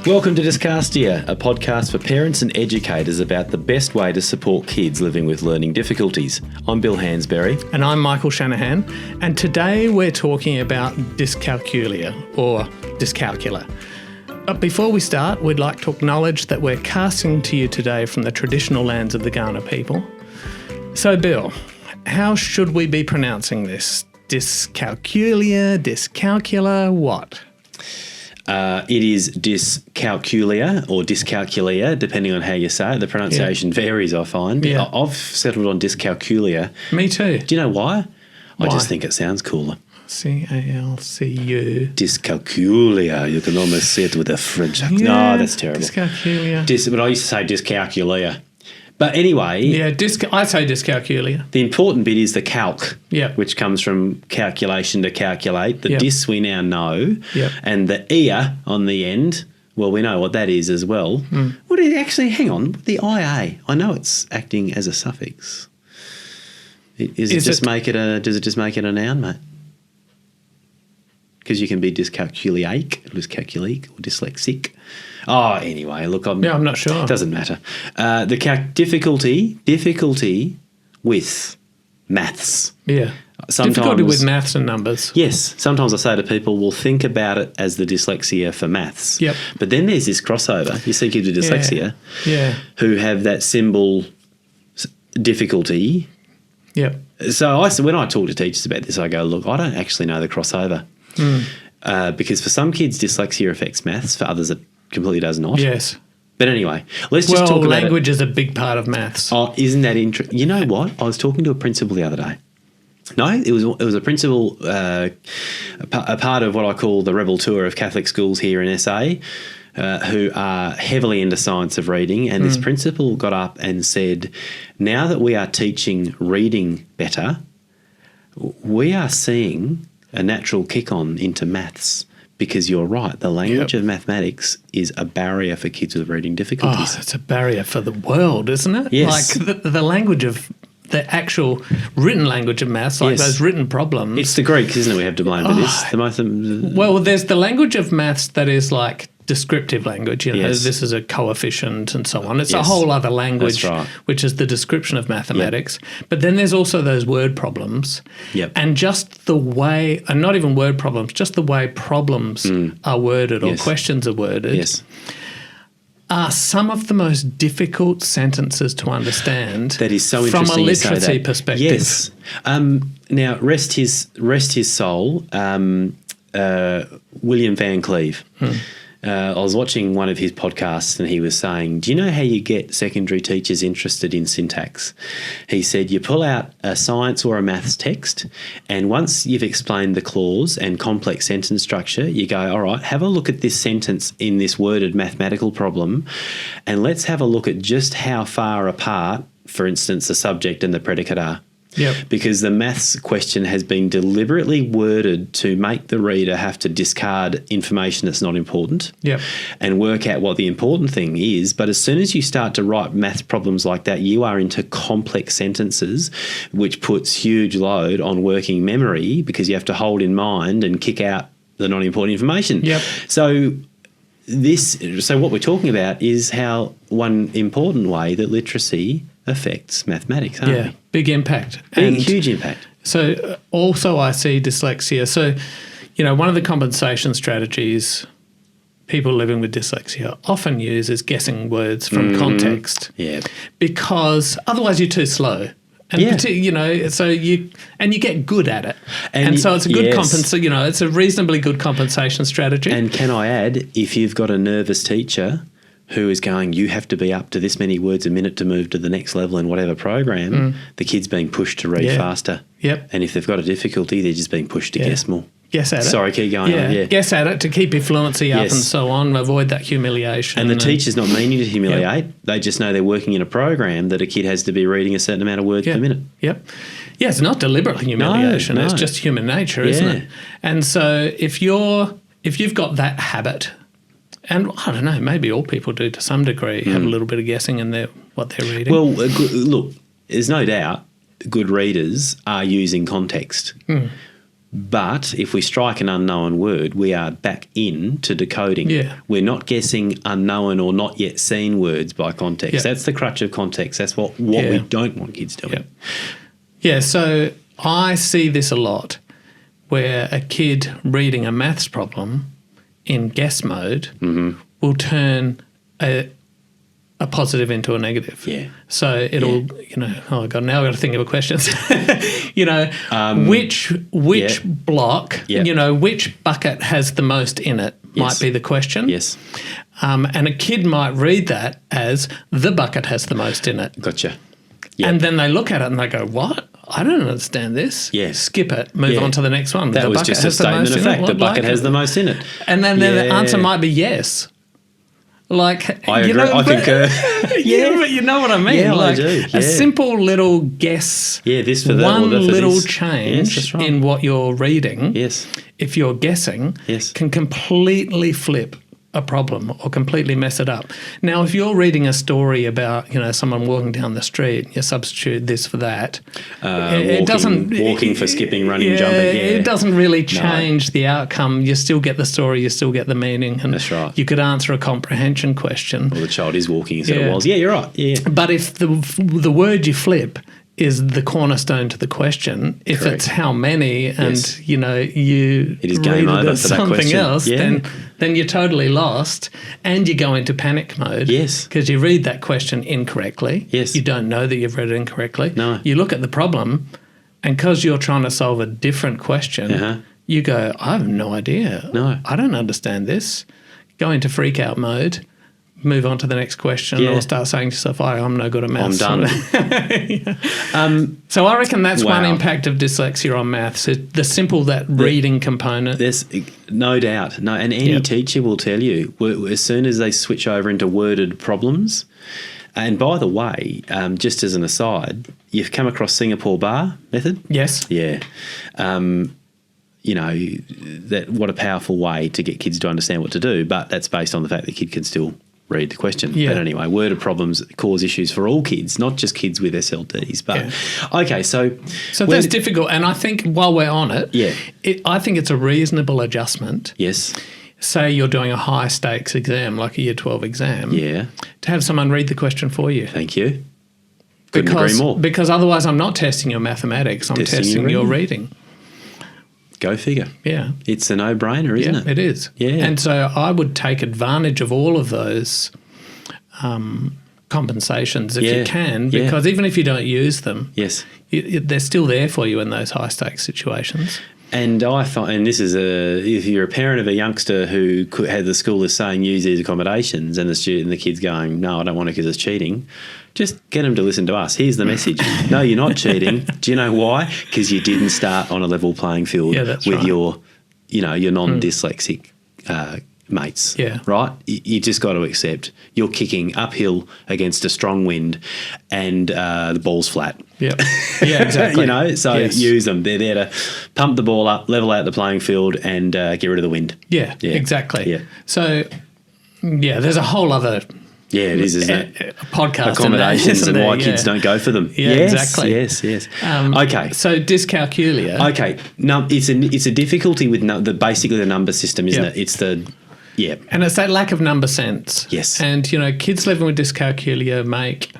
Welcome to Dyscalculia, a podcast for parents and educators about the best way to support kids living with learning difficulties. I'm Bill Hansberry. And I'm Michael Shanahan, and today we're talking about dyscalculia, or dyscalculia. But before we start, we'd like to acknowledge that we're casting to you today from the traditional lands of the Kaurna people. So Bill, how should we be pronouncing this? Dyscalculia, dyscalculia, what? It is Dyscalculia or Dyscalculia, depending on how you say it. The pronunciation varies, I find. Yeah. I've settled on Dyscalculia. Me too. Do you know why? Why? I just think it sounds cooler. C-A-L-C-U. Dyscalculia. You can almost say it with a French accent. Yeah, No, that's terrible. Dyscalculia. But I used to say Dyscalculia. But anyway, Yeah, I say dyscalculia. the important bit is the calc, Yep. which comes from calculation to calculate. The Yep. dys we now know, Yep. and the ia on the end, well, we know what that is as well. What is actually? Hang on, the ia. I know it's acting as a suffix. Does it just make it a noun, mate? Because you can be dyscalculiac, or dyslexic. Oh, anyway, look, I'm not sure. It doesn't matter. The difficulty with maths. Yeah. Sometimes, Difficulty with maths and numbers. Yes. Sometimes I say to people, well, think about it as the dyslexia for maths. Yep. But then there's this crossover. You see kids with dyslexia who have that symbol difficulty. Yep. So when I talk to teachers about this, I go, look, I don't actually know the crossover. Because for some kids, dyslexia affects maths. For others, it completely does not. Yes. But anyway, let's just talk about language is a big part of maths. Oh, isn't that interesting? You know what? I was talking to a principal the other day. No, it was a principal, a part of what I call the rebel tour of Catholic schools here in SA, who are heavily into science of reading. And this principal got up and said, now that we are teaching reading better, we are seeing a natural kick-on into maths. Because you're right, the language of mathematics is a barrier for kids with reading difficulties. Oh, it's a barrier for the world, isn't it? Yes. Like the language of the actual written language of maths, like those written problems. It's the Greeks, isn't it, we have to blame for this? Well, there's the language of maths that is like descriptive language, this is a coefficient and so on. It's a whole other language, which is the description of mathematics. Yep. But then there's also those word problems. Yep. And just the way, and not even word problems, just the way problems are worded or questions are worded are some of the most difficult sentences to understand. That is so from interesting a literacy perspective. Yes. Now, rest his soul, William Van Cleve. I was watching one of his podcasts and he was saying, do you know how you get secondary teachers interested in syntax? He said you pull out a science or a maths text and once you've explained the clause and complex sentence structure, you go, all right, have a look at this sentence in this worded mathematical problem and let's have a look at just how far apart, for instance, the subject and the predicate are. Yep. Because the maths question has been deliberately worded to make the reader have to discard information that's not important and work out what the important thing is. But as soon as you start to write maths problems like that, you are into complex sentences, which puts huge load on working memory because you have to hold in mind and kick out the non-important information. Yep. So what we're talking about is how one important way that literacy affects mathematics, aren't we? Big impact. Huge impact. So also I see dyslexia. So, one of the compensation strategies people living with dyslexia often use is guessing words from context. Yeah. Because otherwise you're too slow. And so you get good at it. And so it's a good it's a reasonably good compensation strategy. And can I add, if you've got a nervous teacher who is going, you have to be up to this many words a minute to move to the next level in whatever program, the kid's being pushed to read faster. Yep. And if they've got a difficulty, they're just being pushed to guess more. Guess at it. Sorry, keep going on. Yeah. Guess at it to keep your fluency up and so on, avoid that humiliation. And the teacher's not meaning to humiliate. They just know they're working in a program that a kid has to be reading a certain amount of words per minute. Yep. Yeah, it's not deliberate humiliation. No. It's just human nature, isn't it? And so if you've got that habit, and I don't know, maybe all people do to some degree, have a little bit of guessing in what they're reading. Well, look, there's no doubt good readers are using context. But if we strike an unknown word, we are back into decoding. Yeah. We're not guessing unknown or not yet seen words by context. Yeah. That's the crutch of context. That's what we don't want kids doing. Yeah, so I see this a lot where a kid reading a maths problem in guess mode will turn a positive into a negative. Yeah. So it'll, oh God, now I've got to think of a question. Which block, which bucket has the most in it might be the question. Yes. And a kid might read that as the bucket has the most in it. Gotcha. Yep. And then they look at it and they go, what? I don't understand this. Yes. Skip it. Move on to the next one. That was just a statement of fact. The bucket has the most in it. And then the answer might be yes. Like, I agree. I think, but you know what I mean. Yeah, like I do. Yeah. A simple little guess. Yeah, this for that. One or little this. change Yes, right. in what you're reading. Yes. If you're guessing, can completely flip a problem or completely mess it up. Now, if you're reading a story about, someone walking down the street, you substitute this for that. It doesn't walking for skipping, running, jumping. Yeah. It doesn't really change the outcome. You still get the story, you still get the meaning. And that's right. You could answer a comprehension question. Well, the child is walking instead of was. Yeah, you're right. Yeah. But if the word you flip is the cornerstone to the question, if Correct. it's how many and you it is game read over it as for that something question. else, then you're totally lost and you go into panic mode. Yes. Because you read that question incorrectly. Yes. You don't know that you've read it incorrectly. No. You look at the problem and because you're trying to solve a different question, you go, I have no idea. No. I don't understand this. Go into freak out mode. Move on to the next question or start saying to yourself, I'm no good at maths. I'm done. So I reckon that's one impact of dyslexia on maths, the simple reading component. There's no doubt. No, and any teacher will tell you as soon as they switch over into worded problems. And by the way, just as an aside, you've come across Singapore bar method? Yes. Yeah. What a powerful way to get kids to understand what to do, but that's based on the fact the kid can still read the question. Yeah. But anyway, worded problems cause issues for all kids, not just kids with SLDs. But okay, so that's difficult. And I think while we're on it, I think it's a reasonable adjustment. Yes. Say you're doing a high stakes exam, like a Year 12 exam. Yeah. To have someone read the question for you. Thank you. Couldn't agree more. Because otherwise I'm not testing your mathematics, I'm testing your reading. Go figure. Yeah. It's a no-brainer, isn't it? It is. Yeah. And so I would take advantage of all of those compensations if you can, because even if you don't use them, they're still there for you in those high-stakes situations. And I find, and this is if you're a parent of a youngster who had the school is saying use these accommodations and the kid's going, no, I don't want it because it's cheating, just get them to listen to us. Here's the message. No, you're not cheating. Do you know why? Because you didn't start on a level playing field with your non-dyslexic mates. Yeah. Right? You just got to accept you're kicking uphill against a strong wind and the ball's flat. Yeah. Yeah, exactly. So use them. They're there to pump the ball up, level out the playing field and get rid of the wind. Yeah, exactly. Yeah. So, there's a whole other... Yeah, it is, isn't it? Podcast accommodations and why kids don't go for them. Yeah, exactly. Yes. Okay. So dyscalculia. Okay. No, it's a difficulty with basically the number system, isn't it? It's and it's that lack of number sense. Yes. And kids living with dyscalculia make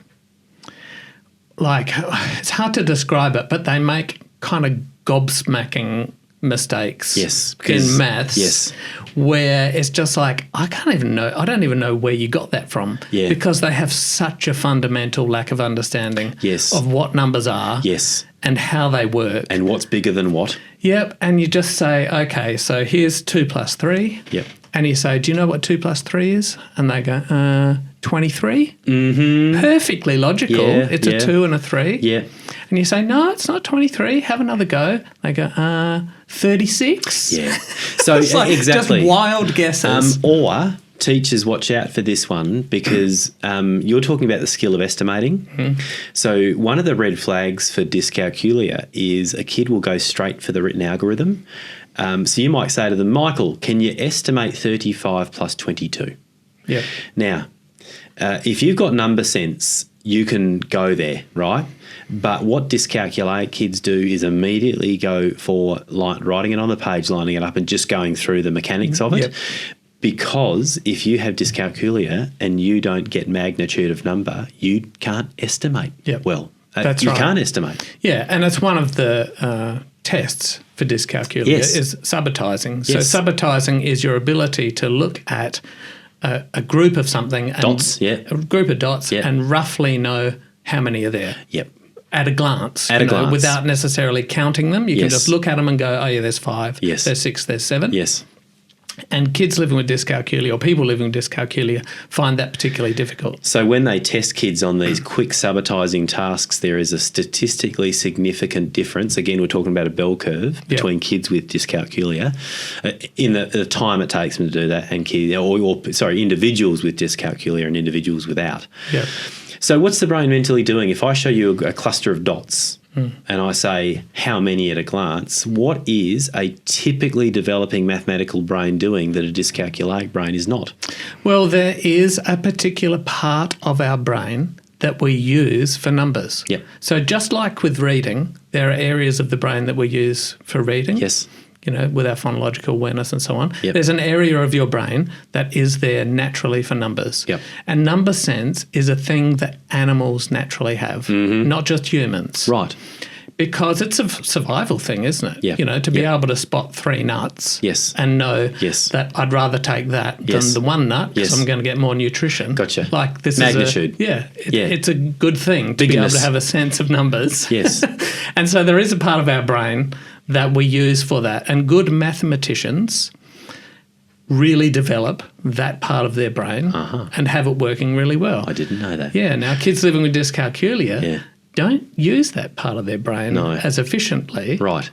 it's hard to describe it, but they make kind of gobsmacking mistakes in maths where it's just like I don't even know where you got that from because they have such a fundamental lack of understanding of what numbers are and how they work and what's bigger than what. And you just say, okay, so here's 2 plus 3 and you say, do you know what 2 plus 3 is? And they go 23. Perfectly logical. It's a 2 and a 3. And you say, no, it's not 23. Have another go. They go, 36. Yeah. So exactly. Just wild guesses. Or teachers, watch out for this one because you're talking about the skill of estimating. So one of the red flags for dyscalculia is a kid will go straight for the written algorithm. So you might say to them, Michael, can you estimate 35 plus 22? Yeah. Now, if you've got number sense, you can go there, right? But what dyscalculate kids do is immediately go for writing it on the page, lining it up, and just going through the mechanics of it. Yep. Because if you have dyscalculia and you don't get magnitude of number, you can't estimate well. That's you right. can't estimate. Yeah, and it's one of the tests for dyscalculia is subitizing. So subitizing is your ability to look at a group of something, and a group of dots, and roughly know how many are there. Yep. At a glance. Without necessarily counting them. You can just look at them and go, oh yeah, there's 5, there's 6, there's 7. Yes. And kids living with dyscalculia or people living with dyscalculia find that particularly difficult. So when they test kids on these quick subitizing tasks, there is a statistically significant difference. Again, we're talking about a bell curve between kids with dyscalculia in the time it takes them to do that, and individuals with dyscalculia and individuals without. Yeah. So what's the brain mentally doing? If I show you a cluster of dots and I say how many at a glance, what is a typically developing mathematical brain doing that a dyscalculate brain is not? Well, there is a particular part of our brain that we use for numbers. Yep. So just like with reading, there are areas of the brain that we use for reading. Yes. With our phonological awareness and so on. Yep. There's an area of your brain that is there naturally for numbers. Yep. And number sense is a thing that animals naturally have, not just humans. Right. Because it's a survival thing, isn't it? Yeah. To be able to spot 3 nuts and know that I'd rather take that than the 1 nut because I'm going to get more nutrition. Gotcha. Like this magnitude. It's a good thing to be able to have a sense of numbers. Yes. And so there is a part of our brain that we use for that. And good mathematicians really develop that part of their brain and have it working really well. I didn't know that. Yeah. Now, kids living with dyscalculia don't use that part of their brain as efficiently. Right.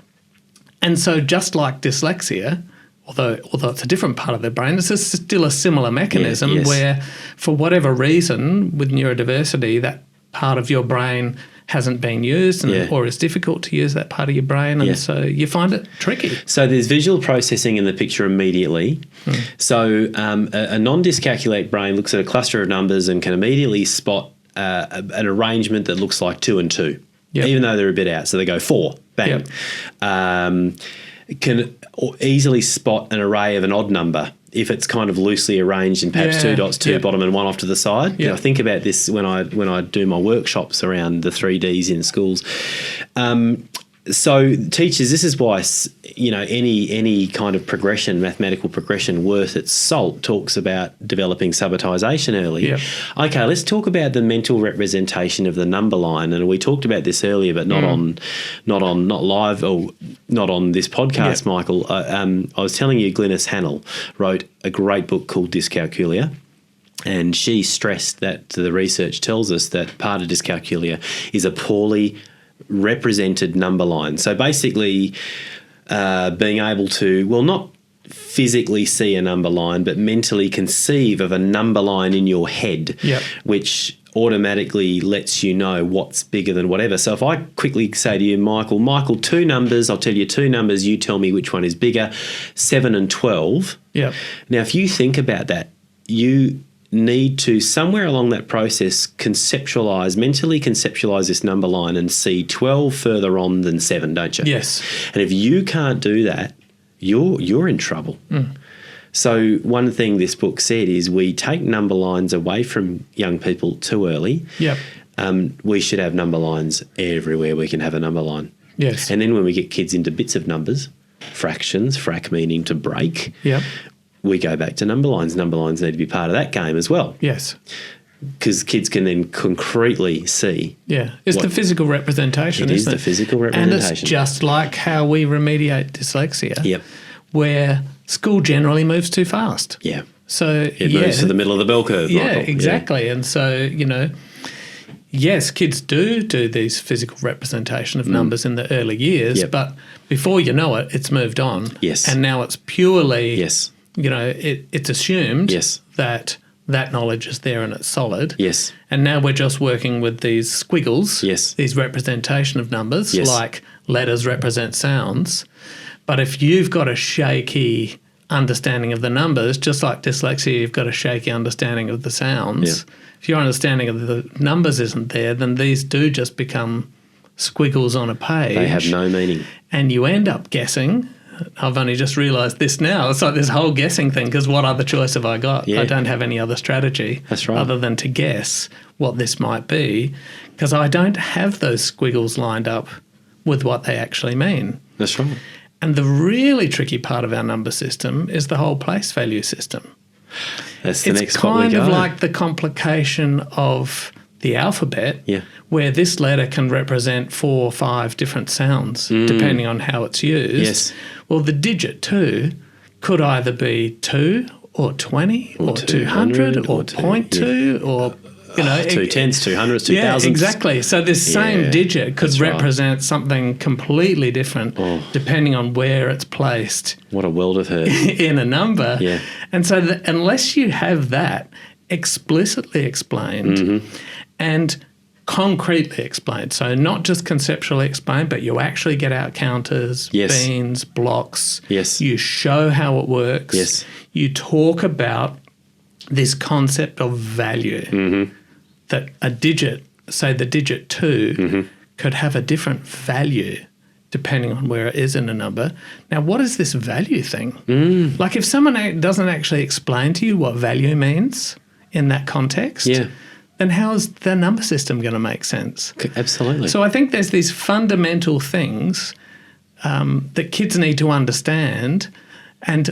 And so just like dyslexia, although it's a different part of their brain, it's still a similar mechanism where for whatever reason with neurodiversity, that part of your brain hasn't been used or is difficult to use that part of your brain, and so you find it tricky. So there's visual processing in the picture immediately. So a non-dyscalculate brain looks at a cluster of numbers and can immediately spot an arrangement that looks like 2 and 2, even though they're a bit out. So they go 4, bang. Can easily spot an array of an odd number if it's kind of loosely arranged in perhaps 2 dots, 2 bottom and 1 off to the side. I think about this when I do my workshops around the 3Ds in schools. So teachers, this is why any kind of progression, mathematical progression worth its salt, talks about developing subitization early. Okay, let's talk about the mental representation of the number line. And we talked about this earlier, but not live or not on this podcast, Michael. I was telling you, Glynis Hannell wrote a great book called Dyscalculia. And she stressed that the research tells us that part of dyscalculia is a poorly represented number line. So basically being able to, not physically see a number line, but mentally conceive of a number line in your head, which automatically lets you know what's bigger than whatever. So if I quickly say to you, Michael, 2 numbers, I'll tell you 2 numbers, you tell me which one is bigger, 7 and 12. Now, if you think about that, you need to, somewhere along that process, mentally conceptualise this number line and see 12 further on than 7, don't you? Yes. And if you can't do that, you're in trouble. So one thing this book said is we take number lines away from young people too early. We should have number lines everywhere we can have a number line. Yes. And then when we get kids into bits of numbers, fractions, frac meaning to break, we go back to number lines. Number lines need to be part of that game as well. Yes. Because kids can then concretely see. Yeah. It's the physical representation, isn't it? It is the physical representation. And it's just like how we remediate dyslexia, where school generally moves too fast. Yeah. So it moves to the middle of the bell curve, Michael. Yeah, exactly. And so, yes, kids do these physical representation of numbers in the early years, but before you know it, it's moved on. Yes. And now it's purely it's assumed that knowledge is there and it's solid. Yes. And now we're just working with these squiggles, these representation of numbers, like letters represent sounds. But if you've got a shaky understanding of the numbers, just like dyslexia, you've got a shaky understanding of the sounds, if your understanding of the numbers isn't there, then these do just become squiggles on a page. They have no meaning. And you end up guessing. I've only just realised this now. It's like this whole guessing thing, because what other choice have I got? Yeah. I don't have any other strategy. That's right. Other than to guess what this might be, because I don't have those squiggles lined up with what they actually mean. That's right. And the really tricky part of our number system is the whole place value system. That's the next spot we It's go. kind of like the complication of the alphabet, Yeah. where this letter can represent 4 or 5 different sounds, depending on how it's used. Yes. Well, the digit 2 could either be 2 or 20 or 200 or 0.2 or, you know. 2 tens, 200s, 2000s. Yeah, exactly. So this same digit could that's right. represent something completely different depending on where it's placed What a world of hurt. in a number. Yeah. And so unless you have that explicitly explained and concretely explained, so not just conceptually explained, but you actually get out counters, Yes. beans, blocks. Yes. You show how it works. Yes. You talk about this concept of value, that a digit, say the digit 2, could have a different value depending on where it is in a number. Now, what is this value thing? Like if someone doesn't actually explain to you what value means in that context, then how is the number system going to make sense? Absolutely. So I think there's these fundamental things that kids need to understand. And,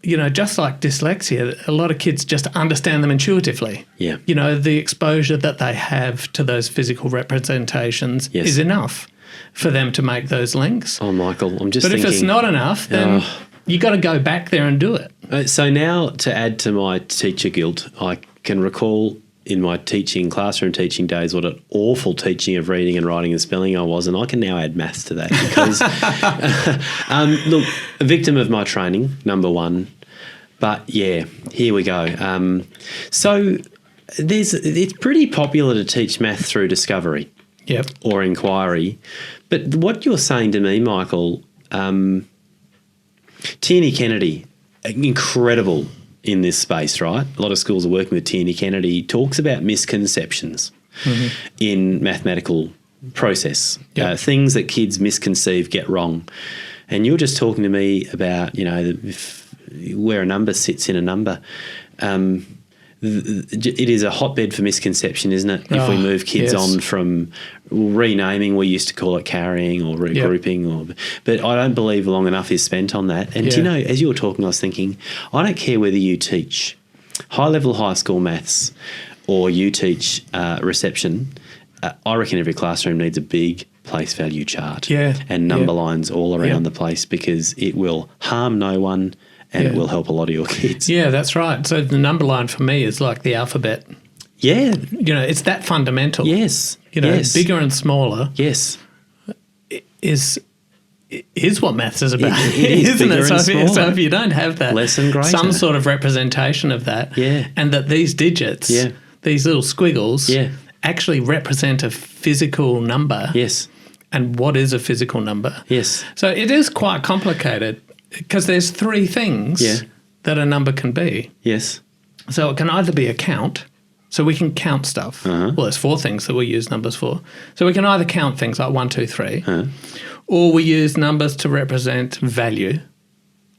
you know, just like dyslexia, a lot of kids just understand them intuitively. Yeah. You know, the exposure that they have to those physical representations is enough for them to make those links. Oh, Michael, I'm just But thinking. if it's not enough, then you got to go back there and do it. So now, to add to my teacher guilt, I can recall in my classroom teaching days, what an awful teaching of reading and writing and spelling I was, and I can now add maths to that because, look, a victim of my training, number one. But yeah, here we go. So it's pretty popular to teach math through discovery, or inquiry. But what you're saying to me, Michael, Tierney Kennedy, incredible in this space, right? A lot of schools are working with Tierney Kennedy. He talks about misconceptions in mathematical process, things that kids misconceive, get wrong. And you're just talking to me about, you know, where a number sits in a number. It is a hotbed for misconception, isn't it? If we move kids on from renaming, we used to call it carrying or regrouping, but I don't believe long enough is spent on that. And you know, as you were talking, I was thinking, I don't care whether you teach high-level high school maths or you teach reception. I reckon every classroom needs a big place value chart and number lines all around the place, because it will harm no one. And it will help a lot of your kids. Yeah, that's right. So the number line for me is like the alphabet. Yeah. You know, it's that fundamental. Yes. You know, bigger and smaller. Yes. Is what maths is about. It is isn't bigger it? and smaller. So if you don't have that, less and greater, some sort of representation of that, and that these digits, these little squiggles, actually represent a physical number. Yes. And what is a physical number? Yes. So it is quite complicated, because there's 3 things that a number can be. Yes. So it can either be a count, so we can count stuff. Well, there's 4 things that we use numbers for. So we can either count things like 1, 2, 3, or we use numbers to represent value.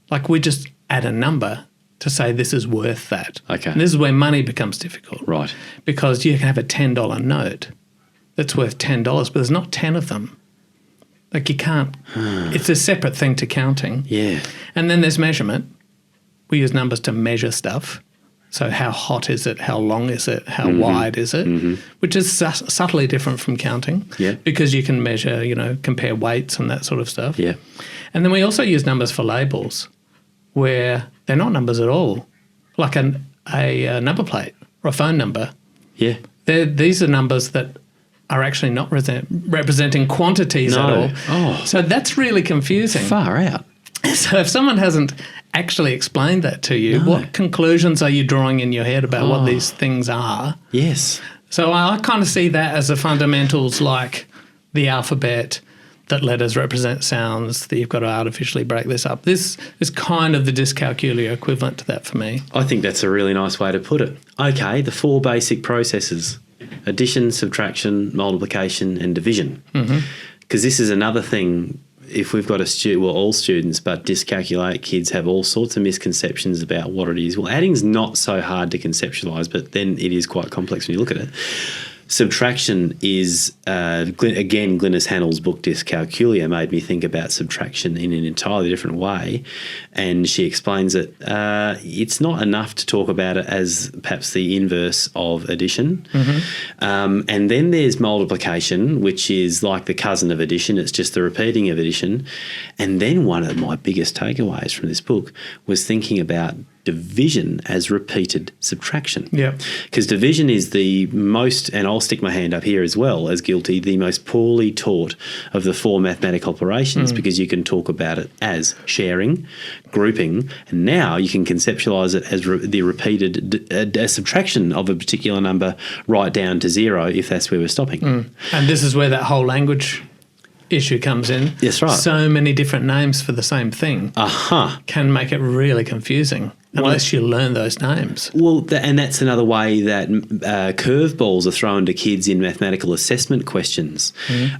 Like we just add a number to say this is worth that. Okay. And this is where money becomes difficult. Right. Because you can have a $10 note that's worth $10, but there's not 10 of them. Like you can't, it's a separate thing to counting. Yeah. And then there's measurement. We use numbers to measure stuff. So how hot is it? How long is it? How wide is it? Which is subtly different from counting. Yeah. Because you can measure, you know, compare weights and that sort of stuff. Yeah. And then we also use numbers for labels, where they're not numbers at all. Like a number plate or a phone number. Yeah. These are numbers that are actually not representing quantities at all. Oh. So that's really confusing. Far out. So if someone hasn't actually explained that to you, what conclusions are you drawing in your head about what these things are? Yes. So I kind of see that as the fundamentals, like the alphabet, that letters represent sounds, that you've got to artificially break this up. This is kind of the dyscalculia equivalent to that for me. I think that's a really nice way to put it. Okay, the 4 basic processes: addition, subtraction, multiplication, and division. Because this is another thing. If we've got a student, well, all students, but dyscalculate kids have all sorts of misconceptions about what it is. Well, adding's not so hard to conceptualise, but then it is quite complex when you look at it. Subtraction is, again, Glynis Hannell's book Dyscalculia made me think about subtraction in an entirely different way. And she explains that it's not enough to talk about it as perhaps the inverse of addition. And then there's multiplication, which is like the cousin of addition. It's just the repeating of addition. And then one of my biggest takeaways from this book was thinking about division as repeated subtraction. Yeah. Because division is the most, and I'll stick my hand up here as well as guilty, the most poorly taught of the 4 mathematical operations, because you can talk about it as sharing, grouping, and now you can conceptualise it as the repeated subtraction of a particular number right down to 0 if that's where we're stopping. And this is where that whole language issue comes in. That's right. So many different names for the same thing can make it really confusing unless you learn those names. Well, and that's another way that curveballs are thrown to kids in mathematical assessment questions.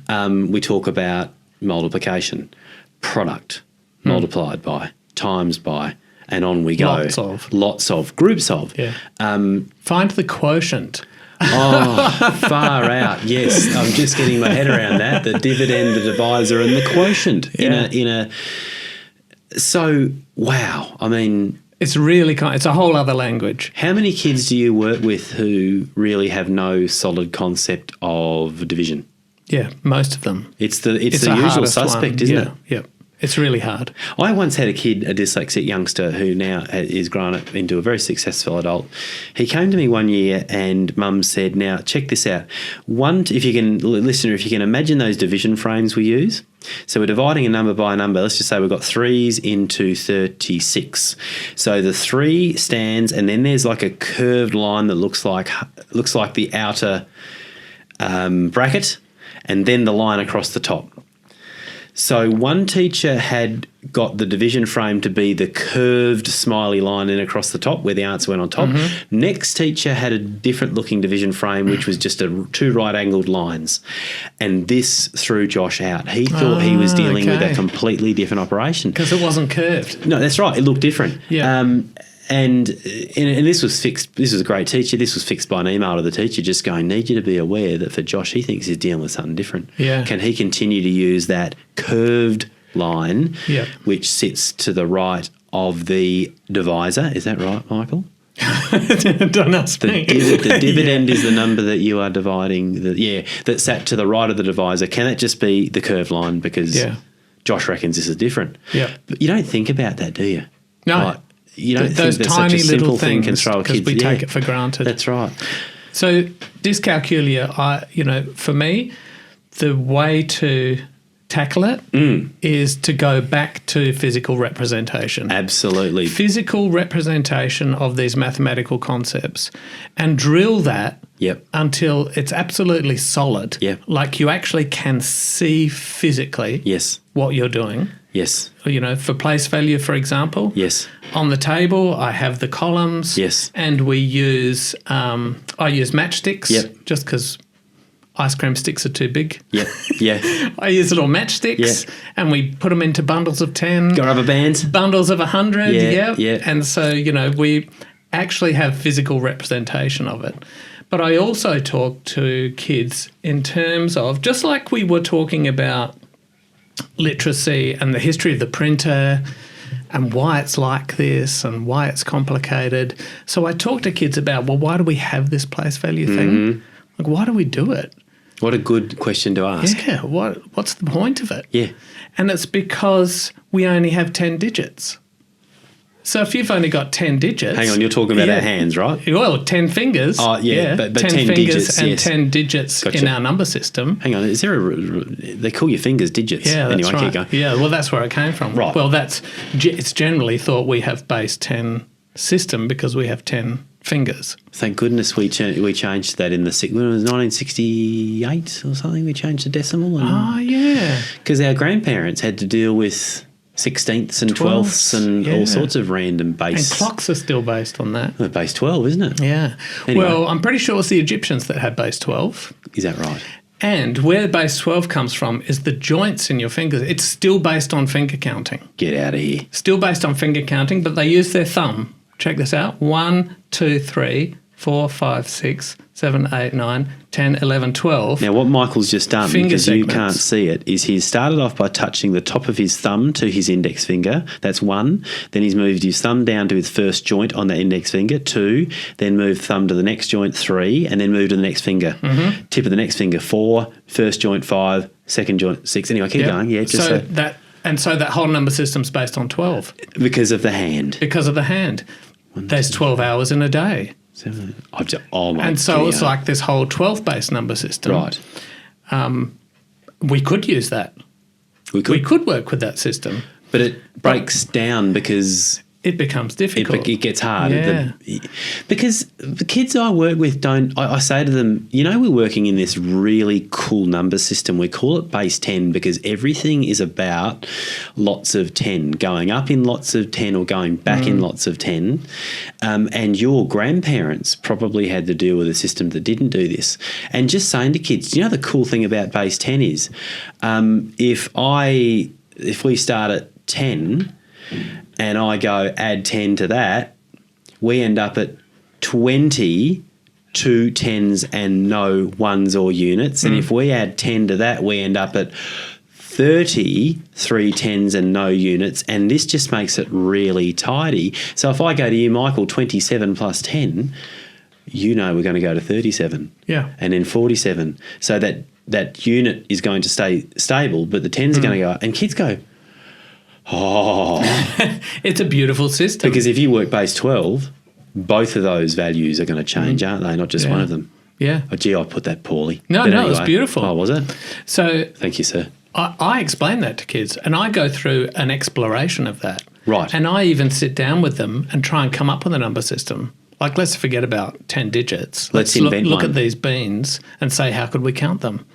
We talk about multiplication, product, multiplied by, times by, and on we go. Lots of, groups of. Yeah. Find the quotient. Oh, far out. Yes, I'm just getting my head around that. The dividend, the divisor, and the quotient So, wow. I mean, it's really it's a whole other language. How many kids do you work with who really have no solid concept of division? Yeah, most of them. It's the usual suspect, isn't it? Yeah. It's really hard. I once had a kid, a dyslexic youngster, who now is grown up into a very successful adult. He came to me one year and Mum said, now, check this out. If you can imagine those division frames we use. So we're dividing a number by a number. Let's just say we've got 3s into 36. So the 3 stands, and then there's like a curved line that looks like the outer bracket, and then the line across the top. So one teacher had got the division frame to be the curved smiley line in across the top where the answer went on top. Next teacher had a different looking division frame which was just 2 right angled lines. And this threw Josh out. He thought he was dealing with a completely different operation. Because it wasn't curved. No, that's right. It looked different. Yeah. And this was fixed. This was a great teacher. This was fixed by an email to the teacher just going, need you to be aware that for Josh, he thinks he's dealing with something different. Yeah. Can he continue to use that curved line, which sits to the right of the divisor? Is that right, Michael? Don't ask me. The dividend is the number that you are dividing. That sat to the right of the divisor. Can it just be the curved line? Because Josh reckons this is different. Yeah. But you don't think about that, do you? No. Like, you don't those think that tiny such a simple little thing can things, throw a kid. because we take it for granted. That's right. So dyscalculia, for me, the way to tackle it is to go back to physical representation. Absolutely. Physical representation of these mathematical concepts, and drill that until it's absolutely solid. Yep. Like you actually can see physically what you're doing. Yes. For place value, for example. Yes. On the table, I have the columns. Yes. And we use, I use matchsticks just because ice cream sticks are too big. Yep. Yeah. I use little matchsticks and we put them into bundles of 10. Got rubber bands. Bundles of 100. Yeah. And so, we actually have physical representation of it. But I also talk to kids in terms of, just like we were talking about literacy and the history of the printer and why it's like this and why it's complicated. So I talk to kids about, well, why do we have this place value thing? Like, why do we do it? What a good question to ask. Yeah, what's the point of it? Yeah. And it's because we only have 10 digits. So if you've only got 10 digits... Hang on, you're talking about our hands, right? Well, 10 fingers. Oh, yeah, but 10 fingers digits, and 10 digits in our number system. Hang on, is there they call your fingers digits. Yeah, that's anyway, right. Keep going. Yeah, well, that's where it came from. Right. Well, it's generally thought we have base 10 system because we have 10 fingers. Thank goodness we changed that in the when it was 1968 or something. We changed the decimal. Oh, yeah. Because our grandparents had to deal with sixteenths and twelfths and all sorts of random base. And clocks are still based on that. Well, base 12, isn't it? Yeah. Anyway. Well, I'm pretty sure it's the Egyptians that had base 12. Is that right? And where base 12 comes from is the joints in your fingers. It's still based on finger counting. Get out of here. Still based on finger counting, but they use their thumb. Check this out. 1, 2, 3, 4, 5, 6, 7, 8, 9, 10, 11, 12. Now, what Michael's just done, Finger because segments. you can't see it, is he's started off by touching the top of his thumb to his index finger. That's 1. Then he's moved his thumb down to his first joint on the index finger, 2. Then moved thumb to the next joint, 3. And then moved to the next finger. Mm-hmm. Tip of the next finger, 4. First joint, 5. Second joint, 6. Anyway, keep going. Yeah, just so that whole number system's based on 12. because of the hand. Because of the hand. There's 12 hours in a day. 7. Oh my And so dear. it's like this whole 12-based number system. Right. We could use that. We We could work with that system. But it breaks down because It becomes difficult. it gets hard. Yeah. Because the kids I work with don't, I say to them, we're working in this really cool number system. We call it base 10 because everything is about lots of 10, going up in lots of 10 or going back in lots of 10. And your grandparents probably had to deal with a system that didn't do this. And just saying to kids, the cool thing about base 10 is if we start at 10 and I go add 10 to that, we end up at 20, 2 10s and no ones or units. And if we add 10 to that, we end up at 30, 3 10s and no units. And this just makes it really tidy. So if I go to you, Michael, 27 plus 10, we're going to go to 37. Yeah. And then 47. So that unit is going to stay stable, but the 10s are going to go up. And kids go, oh. It's a beautiful system. Because if you work base 12, both of those values are going to change, aren't they? Not just one of them. Yeah. Oh, gee, I put that poorly. No, But it was beautiful. Oh, was it? So Thank you, sir. I explain that to kids and I go through an exploration of that. Right. And I even sit down with them and try and come up with a number system. Like, let's forget about 10 digits. Let's look invent one. at these beans and say, how could we count them?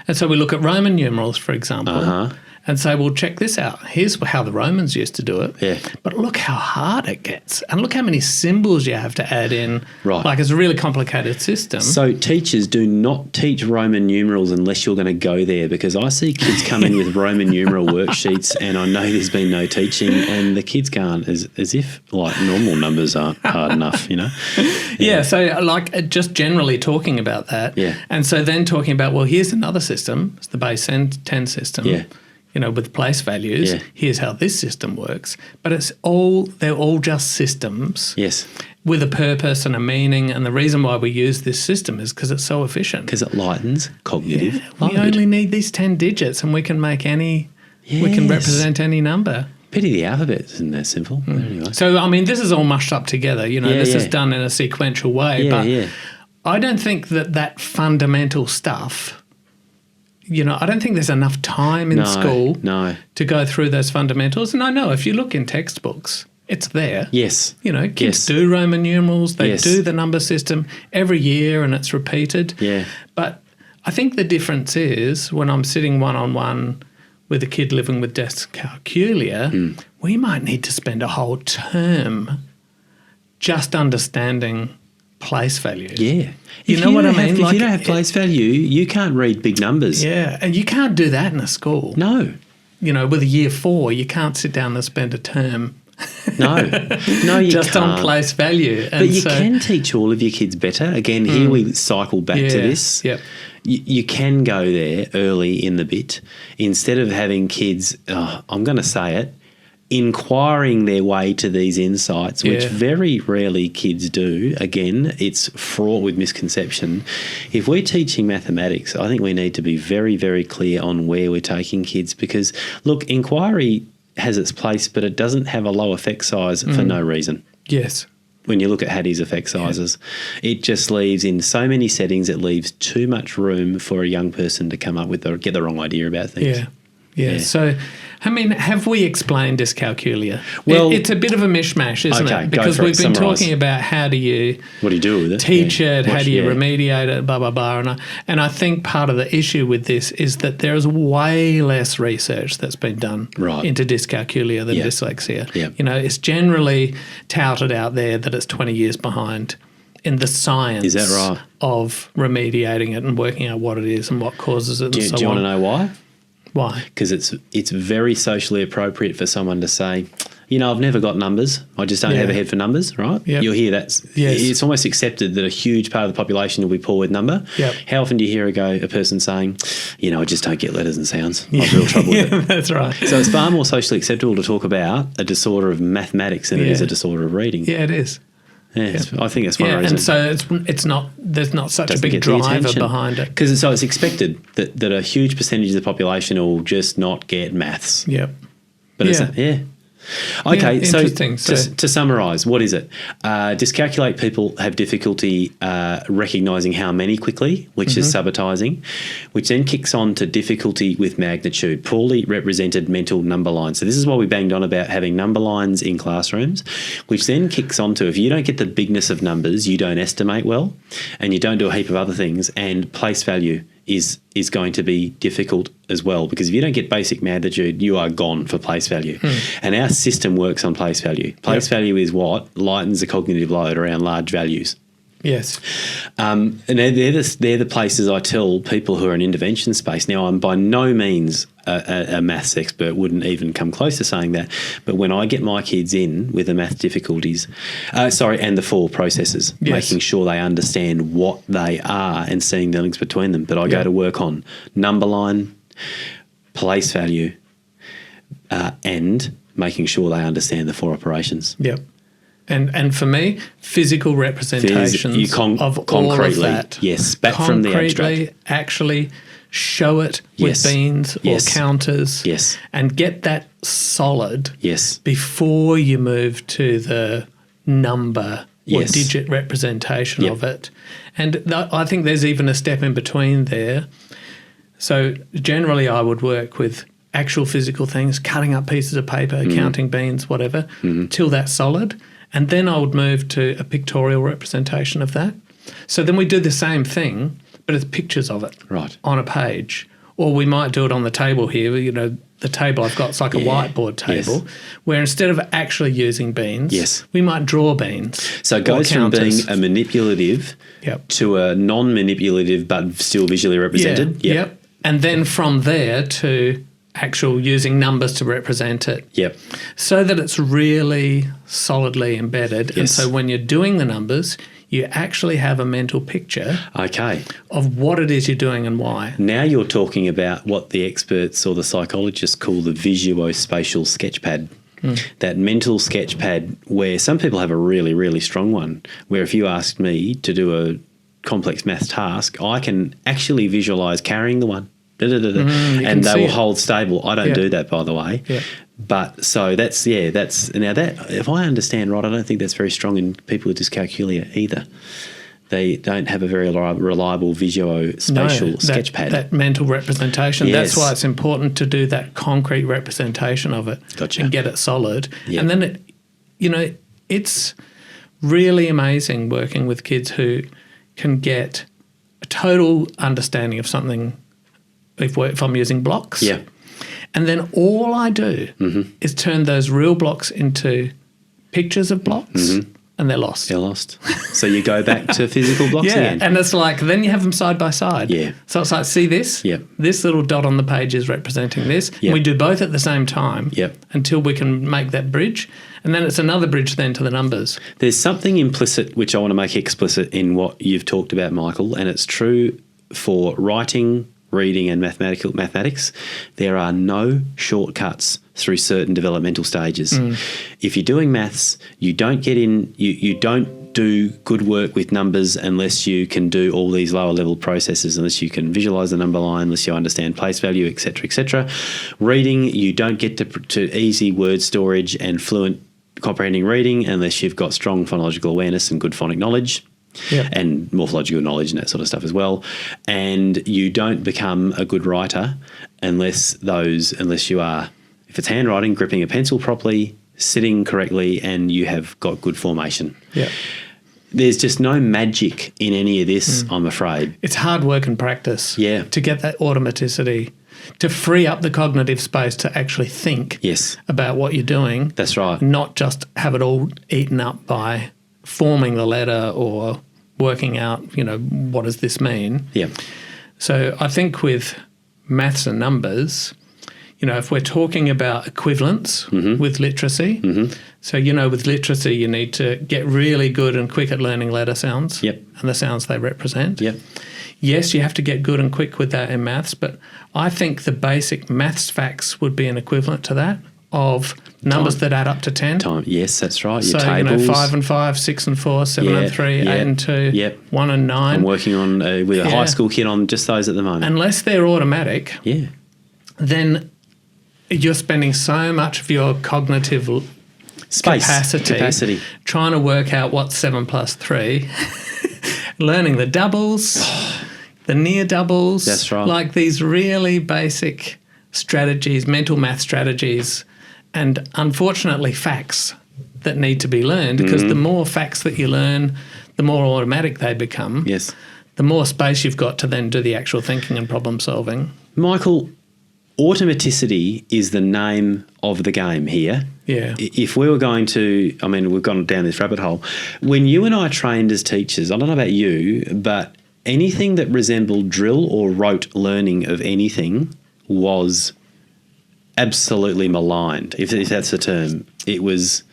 And so we look at Roman numerals, for example, and say, well, check this out. Here's how the Romans used to do it. Yeah. But look how hard it gets. And look how many symbols you have to add in. Right. Like, it's a really complicated system. So teachers do not teach Roman numerals unless you're going to go there, because I see kids come in with Roman numeral worksheets and I know there's been no teaching and the kids can't as if like normal numbers aren't hard enough, Yeah, so like just generally talking about that. Yeah. And so then talking about, well, here's another system. It's the base 10 system. Yeah. With place values. Yeah. Here's how this system works. But they're all just systems. Yes. With a purpose and a meaning. And the reason why we use this system is because it's so efficient. Because it lightens cognitive load. We only need these 10 digits and we can make we can represent any number. Pity the alphabet isn't that simple. But anyway. So, I mean, this is all mushed up together. This is done in a sequential way. But I don't think that fundamental stuff, I don't think there's enough time in school to go through those fundamentals. And I know if you look in textbooks, it's there. Yes. Kids do Roman numerals. They do the number system every year and it's repeated. Yeah. But I think the difference is when I'm sitting one-on-one with a kid living with dyscalculia, we might need to spend a whole term just understanding place value. Yeah. You know what I mean? If you don't have place value, you can't read big numbers. Yeah, and you can't do that in a school. No. With a year 4, you can't sit down and spend a term. No, you just can't. on place value. And but you can teach all of your kids better. Again, here we cycle back to this. Yep. You can go there early in the bit instead of having kids, I'm going to say it, inquiring their way to these insights, which very rarely kids do. Again, it's fraught with misconception. If we're teaching mathematics, I think we need to be very, very clear on where we're taking kids because, look, inquiry has its place, but it doesn't have a low effect size for no reason. Yes. When you look at Hattie's effect sizes, it just leaves in so many settings, it leaves too much room for a young person to come up with or get the wrong idea about things. Yeah. So I mean, have we explained dyscalculia? Well, it's a bit of a mishmash, isn't okay, it? go Because for it, we've been summarise. talking about how do you What do you do with it? teach it, how do you yeah. remediate it, blah, blah, blah. And I think part of the issue with this is that there is way less research that's been done Right. into dyscalculia than Yeah. dyslexia. Yeah. You know, it's generally touted out there that it's 20 years behind in the science Is that right? of remediating it and working out what it is and what causes it Do and so you on. want to know why? Why? Because it's very socially appropriate for someone to say, you know, I've never got numbers. I just don't have a head for numbers, right? Yep. You'll hear that. Yes. It's almost accepted that a huge part of the population will be poor with number. Yep. How often do you hear a person saying, you know, I just don't get letters and sounds. I've real trouble with it. That's right. So it's far more socially acceptable to talk about a disorder of mathematics than it is Yeah. a disorder of reading. Yeah, it is. Yeah, I think that's one Yeah, reason. and so it's not there's not such a Doesn't big get the driver attention. behind it. Because it's expected that a huge percentage of the population will just not get maths. Yep. But Yeah. yeah. Okay, Yeah, so interesting. to summarise, what is it? Dyscalculate people have difficulty recognising how many quickly, which is subitizing, which then kicks on to difficulty with magnitude, poorly represented mental number lines. So this is why we banged on about having number lines in classrooms, which then kicks on to if you don't get the bigness of numbers, you don't estimate well, and you don't do a heap of other things, and place value is going to be difficult as well, because if you don't get basic magnitude, you are gone for place value. And our system works on place value. Place value is what lightens the cognitive load around large values. Yes. And they're the places I tell people who are in intervention space. Now, I'm by no means a maths expert, wouldn't even come close to saying that. But when I get my kids in with the math difficulties, and the four processes, making sure they understand what they are and seeing the links between them. But I go to work on number line, place value, and making sure they understand the four operations. Yep. And for me, physical representations of all of that. Yes, back from the abstract. Concretely, actually show it with beans or counters. Yes. And get that solid. Yes. Before you move to the number or Yes. digit representation of it. And I think there's even a step in between there. So generally I would work with actual physical things, cutting up pieces of paper, counting beans, whatever, till that's solid. And then I would move to a pictorial representation of that. So then we do the same thing, but it's pictures of it on a page. Or we might do it on the table here. You know, the table I've got is like a whiteboard table, where instead of actually using beans, we might draw beans. So it goes from being a manipulative to a non-manipulative but still visually represented. Yep. And then from there to actual using numbers to represent it. Yep. So that it's really solidly embedded. Yes. And so when you're doing the numbers, you actually have a mental picture of what it is you're doing and why. Now you're talking about what the experts or the psychologists call the visuospatial sketchpad. That mental sketchpad where some people have a really, really strong one, where if you asked me to do a complex math task, I can actually visualise carrying the one. And they will hold stable. I don't do that, by the way. But so that's now that if I understand right, I don't think that's very strong in people with dyscalculia either. They don't have a very reliable visuospatial sketchpad. That mental representation. Yes. That's why it's important to do that concrete representation of it and get it solid. And then it's really amazing working with kids who can get a total understanding of something. If I'm using blocks, and then all I do is turn those real blocks into pictures of blocks, and they're lost. They're lost. So you go back to physical blocks again. And it's like then you have them side by side. So it's like, see this? This little dot on the page is representing this. And we do both at the same time until we can make that bridge. And then it's another bridge then to the numbers. There's something implicit which I want to make explicit in what you've talked about, Michael, and it's true for writing, reading and mathematics. There are no shortcuts through certain developmental stages. If you're doing maths, you don't get in, you don't do good work with numbers unless you can do all these lower level processes, unless you can visualize the number line, unless you understand place value, etc., etc. Reading, you don't get to easy word storage and fluent comprehending reading unless you've got strong phonological awareness and good phonic knowledge. And morphological knowledge and that sort of stuff as well. And you don't become a good writer unless you are, if it's handwriting, gripping a pencil properly, sitting correctly, and you have got good formation. Yeah. There's just no magic in any of this, I'm afraid. It's hard work and practice. Yeah. To get that automaticity, to free up the cognitive space to actually think Yes. about what you're doing. That's right. Not just have it all eaten up by forming the letter or working out, what does this mean? Yeah. So I think with maths and numbers, if we're talking about equivalence with literacy, so, with literacy, you need to get really good and quick at learning letter sounds Yep. and the sounds they represent. Yep. Yes, you have to get good and quick with that in maths, but I think the basic maths facts would be an equivalent to that of numbers that add up to 10. Time. Yes, that's right. Your So, tables. 5 and 5, 6 and 4, 7 and 3, 8 and 2, Yep. 1 and 9. I'm working on with a high school kid on just those at the moment. Unless they're automatic, Yeah. then you're spending so much of your cognitive Space. capacity trying to work out what's 7 plus 3, learning the doubles, the near doubles. That's right. Like these really basic strategies, mental math strategies, and unfortunately facts that need to be learned, because the more facts that you learn, the more automatic they become. Yes. The more space you've got to then do the actual thinking and problem solving. Michael, automaticity is the name of the game here. Yeah. If we were going to, we've gone down this rabbit hole. When you and I trained as teachers, I don't know about you, but anything that resembled drill or rote learning of anything was absolutely maligned, if that's the term. It was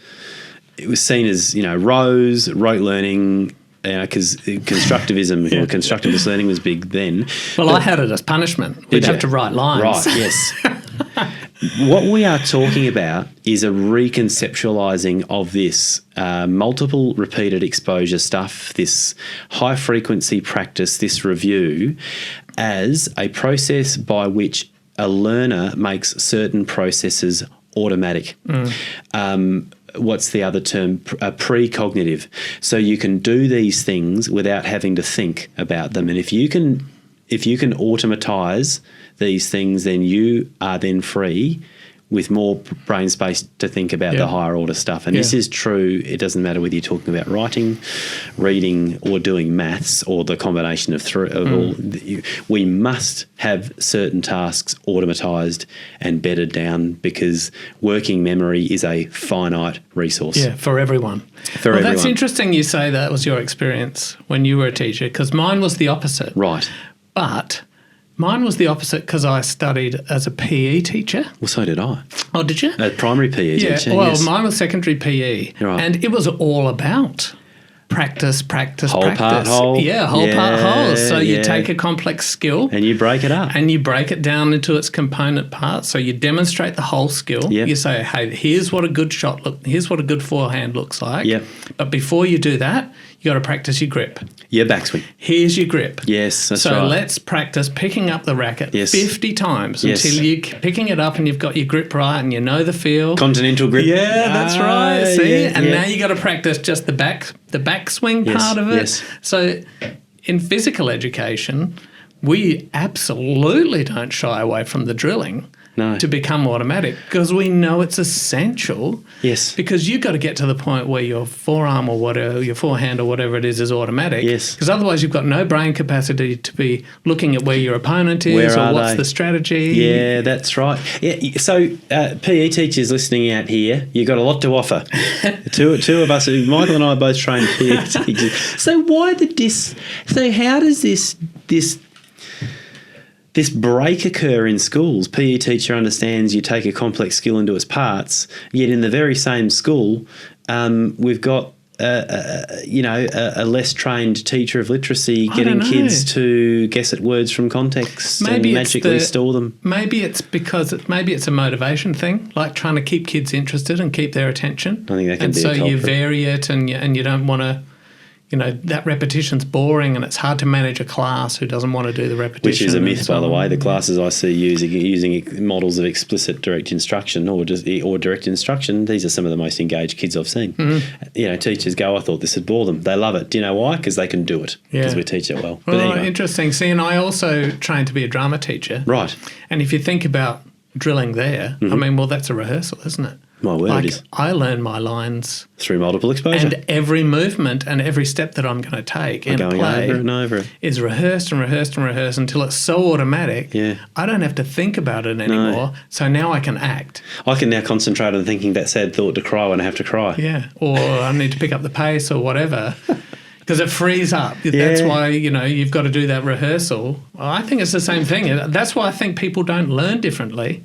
seen as, rote learning, because constructivism or constructivist learning was big then. Well, I had it as punishment. We'd have to write lines. Right, yes. What we are talking about is a reconceptualising of this multiple repeated exposure stuff, this high-frequency practice, this review, as a process by which a learner makes certain processes automatic. What's the other term? Precognitive. So you can do these things without having to think about them. And if you can automatize these things, then you are then free with more brain space to think about the higher order stuff. And this is true. It doesn't matter whether you're talking about writing, reading, or doing maths, or the combination of all. We must have certain tasks automatized and bedded down, because working memory is a finite resource. Yeah, for everyone. That's interesting you say that was your experience when you were a teacher, because mine was the opposite. Right. But mine was the opposite because I studied as a PE teacher. Well, so did I. Oh, did you? A primary PE teacher, well, yes. mine was secondary PE. Right. And it was all about practice. Whole part whole. Yeah, part whole. So you take a complex skill. And you break it up. And you break it down into its component parts. So you demonstrate the whole skill. Yep. You say, hey, here's what a good here's what a good forehand looks like. Yep. But before you do that, you got to practice your grip. Your backswing. Here's your grip. Yes, that's right. So let's practice picking up the racket 50 times until you're picking it up and you've got your grip right and you know the feel. Continental grip. Yeah, that's right. See? And now you got to practice just the backswing part of it. Yes. So in physical education, we absolutely don't shy away from the drilling. No. To become automatic, because we know it's essential. Yes. Because you've got to get to the point where your forearm or whatever, your forehand or whatever it is automatic. Yes. Because otherwise you've got no brain capacity to be looking at where your opponent is or what's the strategy. Yeah, that's right. Yeah. So PE teachers listening out here, you've got a lot to offer. two of us, Michael and I, are both trained PE teachers. So how does this break occur in schools? PE teacher understands you take a complex skill into its parts, yet in the very same school, we've got a less trained teacher of literacy getting kids to guess at words from context and magically store them. Maybe it's because it's a motivation thing, like trying to keep kids interested and keep their attention. I think that can be a culprit. And so you vary it, and you don't want to. That repetition's boring, and it's hard to manage a class who doesn't want to do the repetition. Which is a myth, by the way. The classes I see using models of explicit direct instruction or direct instruction, these are some of the most engaged kids I've seen. Mm-hmm. Teachers go, I thought this would bore them. They love it. Do you know why? Because they can do it. Because we teach it well. But anyway. Interesting. See, and I also trained to be a drama teacher. Right. And if you think about drilling there. I mean, well, that's a rehearsal, isn't it? My word, Like, it is. I learn my lines Through multiple exposure. and every movement and every step that I'm going to take in a Going play over and over it. is rehearsed and rehearsed and rehearsed until it's so automatic. Yeah. I don't have to think about it anymore. So now I can act. I can now concentrate on thinking that sad thought to cry when I have to cry. Yeah. Or I need to pick up the pace or whatever. Because it frees up. That's why, you've got to do that rehearsal. I think it's the same thing. That's why I think people don't learn differently.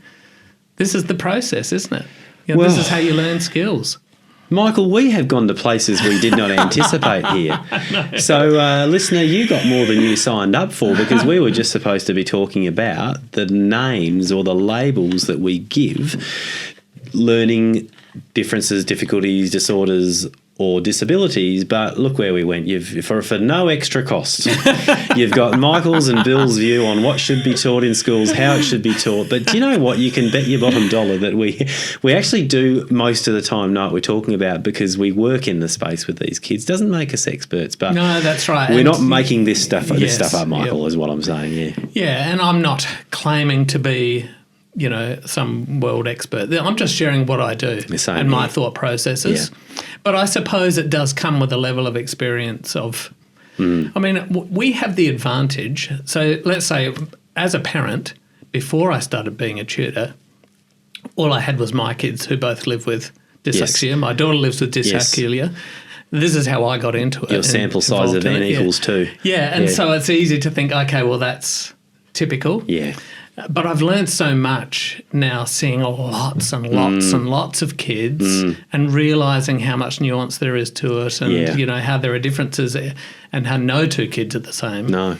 This is the process, isn't it? This is how you learn skills. Michael, we have gone to places we did not anticipate here. So, listener, you got more than you signed up for, because we were just supposed to be talking about the names or the labels that we give learning differences, difficulties, disorders, or disabilities, but look where we went. For no extra cost. You've got Michael's and Bill's view on what should be taught in schools, how it should be taught. But do you know what? You can bet your bottom dollar that we actually do most of the time know what we're talking about, because we work in the space with these kids. Doesn't make us experts, but no, that's right. We're not making this stuff up, Michael, is what I'm saying. Yeah. Yeah, and I'm not claiming to be some world expert. I'm just sharing what I do and my thought processes. Yeah. But I suppose it does come with a level of experience of, I mean, we have the advantage. So let's say as a parent, before I started being a tutor, all I had was my kids who both live with dyslexia. Yes. My daughter lives with dyscalculia. Yes. This is how I got into it. Your sample size of N equals 2. Yeah, and so it's easy to think, okay, well, that's typical. Yeah. But I've learned so much now, seeing lots and lots and lots of kids and realising how much nuance there is to it, and how there are differences and how no two kids are the same. No.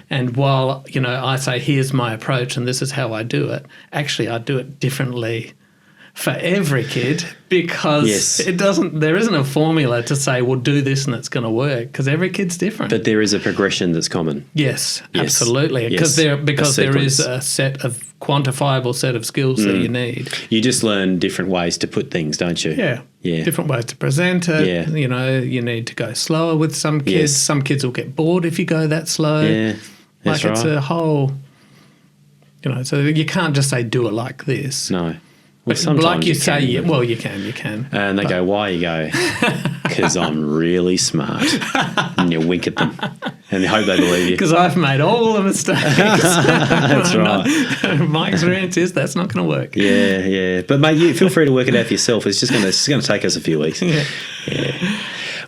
And while, I say, here's my approach and this is how I do it, actually I do it differently for every kid, because there isn't a formula to say, well, do this and it's going to work, because every kid's different. But there is a progression that's common. Yes. Absolutely. Because there is a quantifiable set of skills that you need. You just learn different ways to put things, don't you? Yeah. Different ways to present it. Yeah. You need to go slower with some kids. Yes. Some kids will get bored if you go that slow. Yeah. That's right. It's a whole, so you can't just say do it like this. No. Well, like you say, you can. And they go, why? You go, because I'm really smart. And you wink at them and you hope they believe you. Because I've made all the mistakes. That's right. My experience is that's not going to work. Yeah. But, mate, you feel free to work it out for yourself. It's just going to take us a few weeks. Yeah.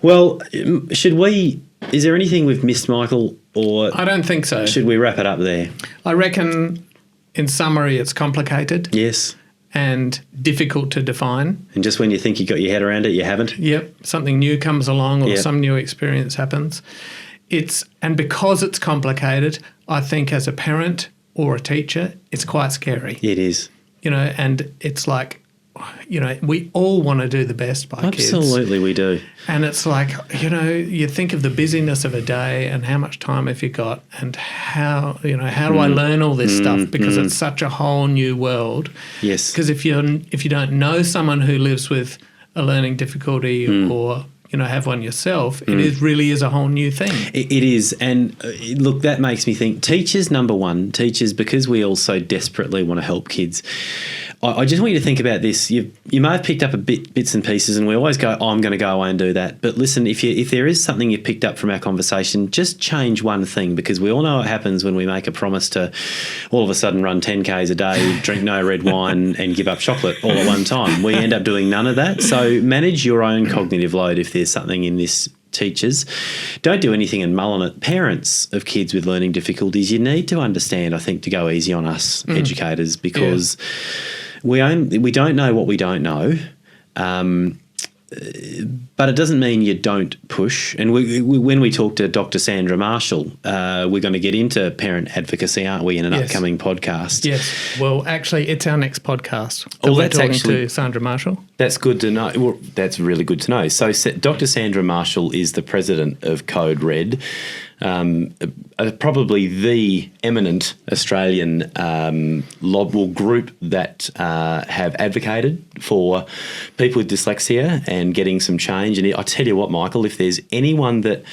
Well, is there anything we've missed, Michael? Or I don't think so. Should we wrap it up there? I reckon, in summary, it's complicated. Yes. And difficult to define. And just when you think you got your head around it, you haven't. Yep. Something new comes along or some new experience happens. And because it's complicated, I think as a parent or a teacher, it's quite scary. It is. And it's like, we all want to do the best by kids. Absolutely, we do. And it's like, you think of the busyness of a day and how much time have you got, and how do I learn all this stuff, because it's such a whole new world. Yes. Because if you don't know someone who lives with a learning difficulty or have one yourself, it really is a whole new thing. It is. And look, that makes me think, number one, because we all so desperately want to help kids, I just want you to think about this. You may have picked up bits and pieces, and we always go, I'm going to go away and do that. But listen, if there is something you picked up from our conversation, just change one thing, because we all know what happens when we make a promise to all of a sudden run 10 Ks a day, drink no red wine and give up chocolate all at one time. We end up doing none of that. So manage your own cognitive load if there's something in this. Teachers, don't do anything and mull on it. Parents of kids with learning difficulties, you need to understand, I think, to go easy on us educators, because we don't know what we don't know. But it doesn't mean you don't push. And when we talk to Dr. Sandra Marshall, we're going to get into parent advocacy, aren't we, in an upcoming podcast? Yes. Well, actually, it's our next podcast. We're talking to Sandra Marshall. That's good to know. Well, that's really good to know. So Dr. Sandra Marshall is the president of Code Red, probably the eminent Australian group that have advocated for people with dyslexia and getting some change. And I tell you what, Michael, if there's anyone that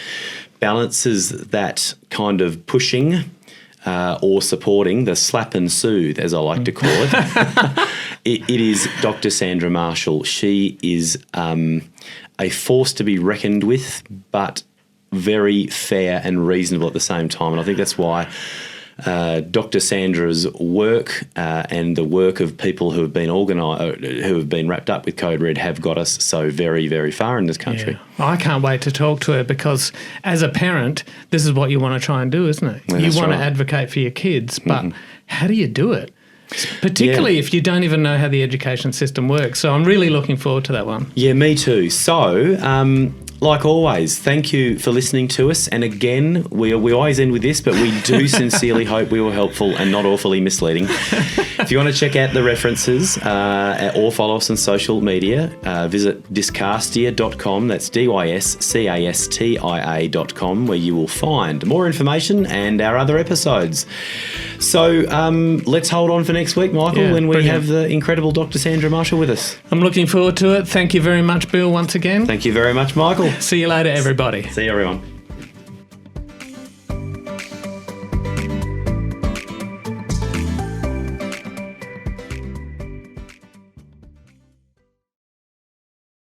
balances that kind of pushing or supporting the slap and soothe, as I like to call it, it is Dr. Sandra Marshall. She is a force to be reckoned with, but very fair and reasonable at the same time. And I think that's why Dr. Sandra's work and the work of people who have been wrapped up with Code Red have got us so very, very far in this country. Yeah. I can't wait to talk to her, because as a parent, this is what you want to try and do, isn't it? Yeah, you want right. to advocate for your kids, but how do you do it? Particularly if you don't even know how the education system works. So I'm really looking forward to that one. Yeah, me too. So, like always, thank you for listening to us. And again, we always end with this, but we do sincerely hope we were helpful and not awfully misleading. If you want to check out the references or follow us on social media, visit dyscastia.com. That's dyscastia.com, where you will find more information and our other episodes. So let's hold on for next week, Michael, when we have the incredible Dr. Sandra Marshall with us. I'm looking forward to it. Thank you very much, Bill, once again. Thank you very much, Michael. See you later, everybody. See you, everyone.